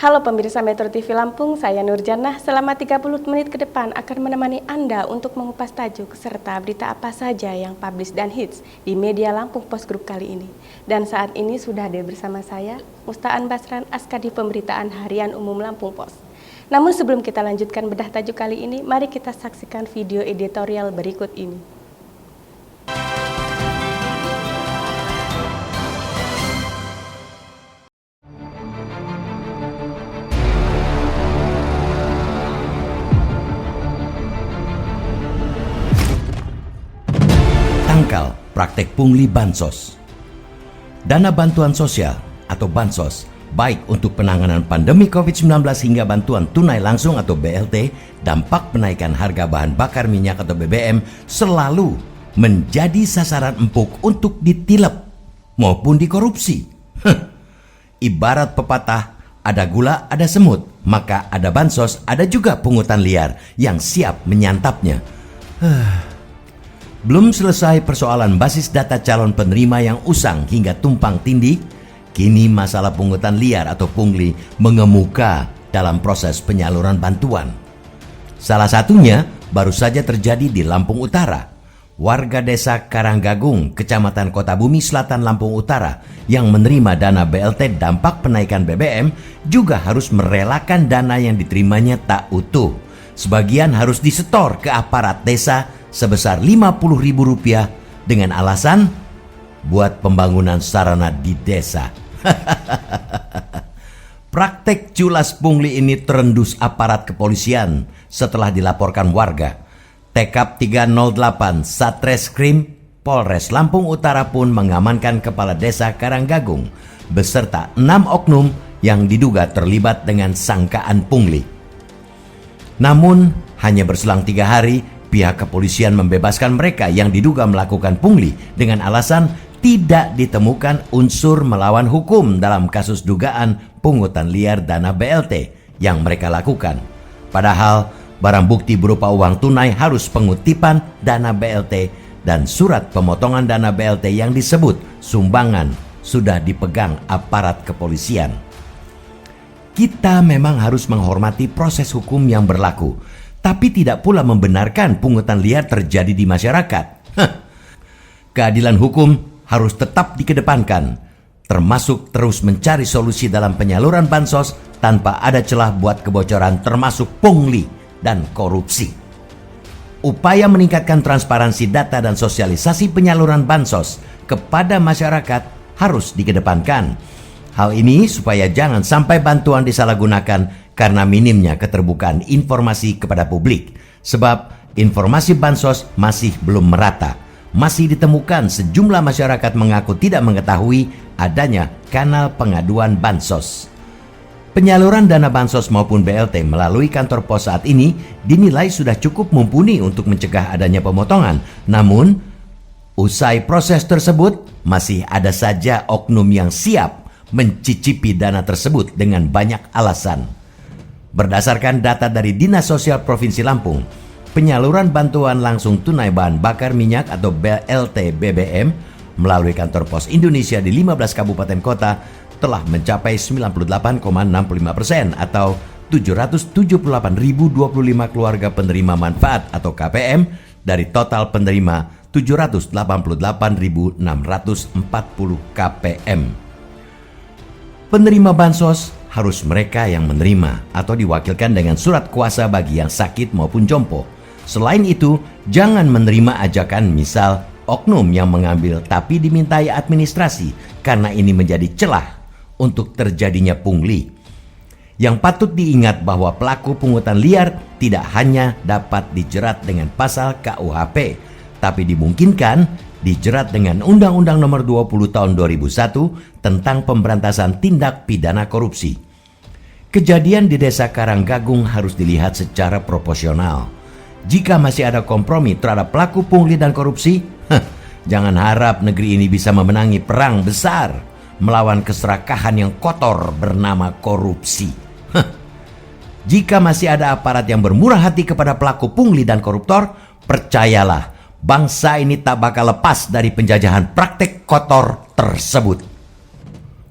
Halo pemirsa Metro TV Lampung, saya Nurjannah. Selama 30 menit ke depan akan menemani Anda untuk mengupas tajuk serta berita apa saja yang publish dan hits di media Lampung Post Group kali ini. Dan saat ini sudah ada bersama saya, Mustaan Basran, Askadi Pemberitaan Harian Umum Lampung Post. Namun sebelum kita lanjutkan bedah tajuk kali ini, mari kita saksikan video editorial berikut ini. Tangkal praktek pungli bansos. Dana bantuan sosial atau bansos, baik untuk penanganan pandemi COVID-19 hingga bantuan tunai langsung atau BLT, dampak penaikan harga bahan bakar minyak atau BBM selalu menjadi sasaran empuk untuk ditilep maupun dikorupsi. Ibarat pepatah, ada gula, ada semut, maka ada bansos, ada juga pungutan liar yang siap menyantapnya. Belum selesai persoalan basis data calon penerima yang usang hingga tumpang tindih, kini masalah pungutan liar atau pungli mengemuka dalam proses penyaluran bantuan. Salah satunya baru saja terjadi di Lampung Utara. Warga desa Karanggagung, Kecamatan Kota Bumi Selatan, Lampung Utara yang menerima dana BLT dampak penaikan BBM juga harus merelakan dana yang diterimanya tak utuh. Sebagian harus disetor ke aparat desa sebesar Rp50.000 dengan alasan buat pembangunan sarana di desa. Praktek culas pungli ini terendus aparat kepolisian setelah dilaporkan warga. Tekap 308 Satreskrim Polres Lampung Utara pun mengamankan kepala desa Karanggagung beserta 6 oknum yang diduga terlibat dengan sangkaan pungli. Namun hanya berselang 3 hari, pihak kepolisian membebaskan mereka yang diduga melakukan pungli dengan alasan tidak ditemukan unsur melawan hukum dalam kasus dugaan pungutan liar dana BLT yang mereka lakukan. Padahal barang bukti berupa uang tunai harus pengutipan dana BLT dan surat pemotongan dana BLT yang disebut sumbangan sudah dipegang aparat kepolisian. Kita memang harus menghormati proses hukum yang berlaku, tapi tidak pula membenarkan pungutan liar terjadi di masyarakat. Keadilan hukum harus tetap dikedepankan, termasuk terus mencari solusi dalam penyaluran bansos tanpa ada celah buat kebocoran termasuk pungli dan korupsi. Upaya meningkatkan transparansi data dan sosialisasi penyaluran bansos kepada masyarakat harus dikedepankan. Hal ini supaya jangan sampai bantuan disalahgunakan karena minimnya keterbukaan informasi kepada publik. Sebab informasi bansos masih belum merata. Masih ditemukan sejumlah masyarakat mengaku tidak mengetahui adanya kanal pengaduan bansos. Penyaluran dana bansos maupun BLT melalui kantor pos saat ini dinilai sudah cukup mumpuni untuk mencegah adanya pemotongan. Namun, usai proses tersebut masih ada saja oknum yang siap mencicipi dana tersebut dengan banyak alasan. Berdasarkan data dari Dinas Sosial Provinsi Lampung, penyaluran bantuan langsung tunai bahan bakar minyak atau BLT BBM melalui kantor pos Indonesia di 15 kabupaten kota telah mencapai 98,65% atau 778.025 keluarga penerima manfaat atau KPM dari total penerima 788.640 KPM. Penerima bansos harus mereka yang menerima atau diwakilkan dengan surat kuasa bagi yang sakit maupun jompo. Selain itu, jangan menerima ajakan misal oknum yang mengambil tapi dimintai administrasi karena ini menjadi celah untuk terjadinya pungli. Yang patut diingat bahwa pelaku pungutan liar tidak hanya dapat dijerat dengan pasal KUHP, tapi dimungkinkan dijerat dengan Undang-Undang Nomor 20 Tahun 2001 tentang pemberantasan tindak pidana korupsi. Kejadian di Desa Karanggagung harus dilihat secara proporsional. Jika masih ada kompromi terhadap pelaku pungli dan korupsi, jangan harap negeri ini bisa memenangi perang besar melawan keserakahan yang kotor bernama korupsi. Jika masih ada aparat yang bermurah hati kepada pelaku pungli dan koruptor, percayalah, bangsa ini tak bakal lepas dari penjajahan praktek kotor tersebut.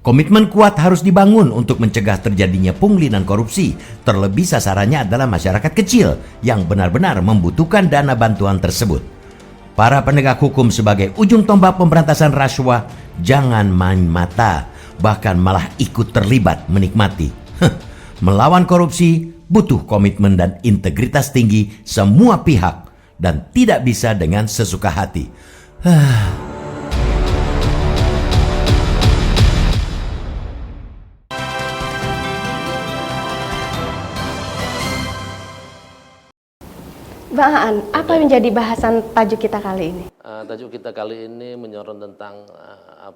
Komitmen kuat harus dibangun untuk mencegah terjadinya pungli dan korupsi. Terlebih sasarannya adalah masyarakat kecil yang benar-benar membutuhkan dana bantuan tersebut. Para penegak hukum sebagai ujung tombak pemberantasan rasuah jangan main mata, bahkan malah ikut terlibat menikmati. Melawan korupsi butuh komitmen dan integritas tinggi semua pihak dan tidak bisa dengan sesuka hati. Bang Aan, apa yang menjadi bahasan tajuk kita kali ini? Tajuk kita kali ini menyorot tentang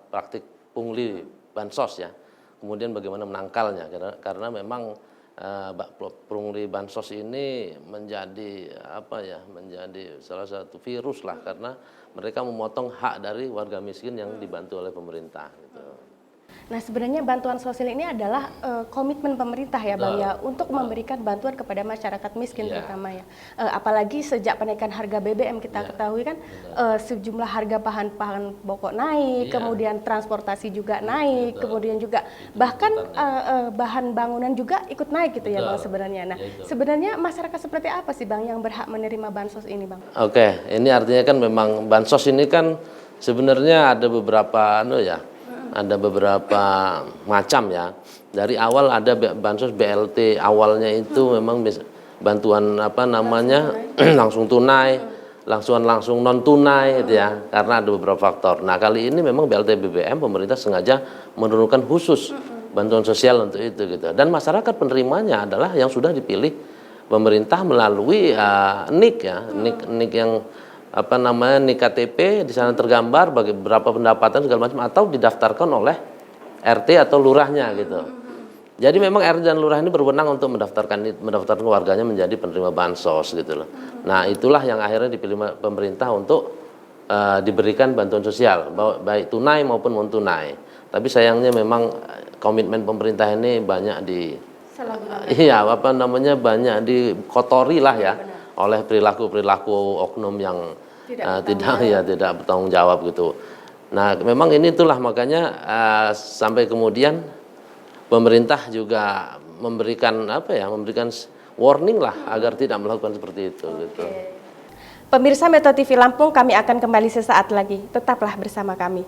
praktik pungli bansos ya. Kemudian bagaimana menangkalnya karena memang pungli bansos ini menjadi menjadi salah satu virus lah karena mereka memotong hak dari warga miskin yang dibantu oleh pemerintah gitu. Nah, sebenarnya bantuan sosial ini adalah komitmen pemerintah ya Bang ya untuk memberikan bantuan kepada masyarakat miskin terutama ya. Apalagi sejak kenaikan harga BBM kita ketahui kan sejumlah harga bahan pokok naik, kemudian transportasi juga naik, kemudian juga bahkan bahan bangunan juga ikut naik gitu ya Bang sebenarnya. Nah, sebenarnya masyarakat seperti apa sih Bang yang berhak menerima bansos ini Bang? Oke, ini artinya kan memang bansos ini kan sebenarnya ada beberapa ada beberapa macam ya. Dari awal ada bansos BLT, awalnya itu memang bantuan langsung tunai, langsung non tunai gitu ya. Karena ada beberapa faktor. Nah, kali ini memang BLT BBM pemerintah sengaja menurunkan khusus bantuan sosial untuk itu gitu. Dan masyarakat penerimanya adalah yang sudah dipilih pemerintah melalui NIK ya, NIK yang NIK KTP di sana tergambar bagi berapa pendapatan segala macam atau didaftarkan oleh RT atau lurahnya gitu. Jadi memang RT dan lurah ini berwenang untuk mendaftarkan warganya menjadi penerima bansos gitu loh. Nah, itulah yang akhirnya dipilih pemerintah untuk diberikan bantuan sosial baik tunai maupun non tunai. Tapi sayangnya memang komitmen pemerintah ini banyak banyak dikotori lah ya oleh perilaku oknum yang tidak bertanggung jawab gitu. Nah, memang itulah makanya sampai kemudian pemerintah juga memberikan warning lah agar tidak melakukan seperti itu gitu. Pemirsa Metro TV Lampung, kami akan kembali sesaat lagi. Tetaplah bersama kami.